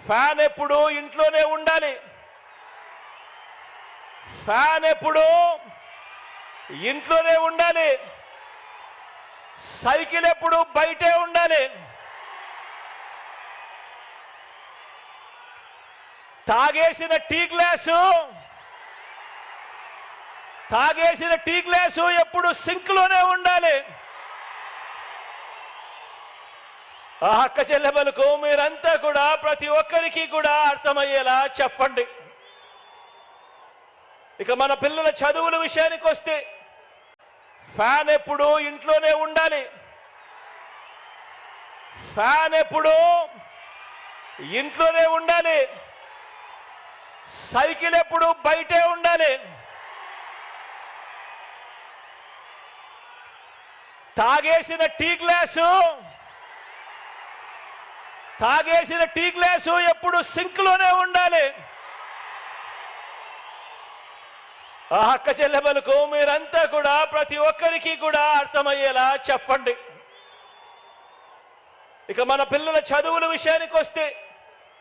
Fan ఎప్పుడు ఇంట్లోనే ఉండాలి. ఫ్యాన్ ఎప్పుడు ఇంట్లోనే ఉండాలి. సైకిల్ ఎప్పుడు బయటే ఉండాలి. తాగేసిన టీ గ్లాసు ఎప్పుడు సింక్లోనే ఉండాలి. ఆ అక్క చెల్లెమ్మలకు మీరంతా కూడా ప్రతి ఒక్కరికి కూడా అర్థమయ్యేలా చెప్పండి. ఇక మన పిల్లల చదువుల విషయానికి వస్తే ఫ్యాన్ ఎప్పుడు ఇంట్లోనే ఉండాలి. ఫ్యాన్ ఎప్పుడు ఇంట్లోనే ఉండాలి. సైకిల్ ఎప్పుడు బయటే ఉండాలి. తాగేసిన టీ గ్లాసు ఎప్పుడు సింక్లోనే ఉండాలి. ఆ అక్క చెల్లెమ్మలకు మీరంతా కూడా ప్రతి ఒక్కరికి కూడా అర్థమయ్యేలా చెప్పండి. ఇక మన పిల్లల చదువుల విషయానికి వస్తే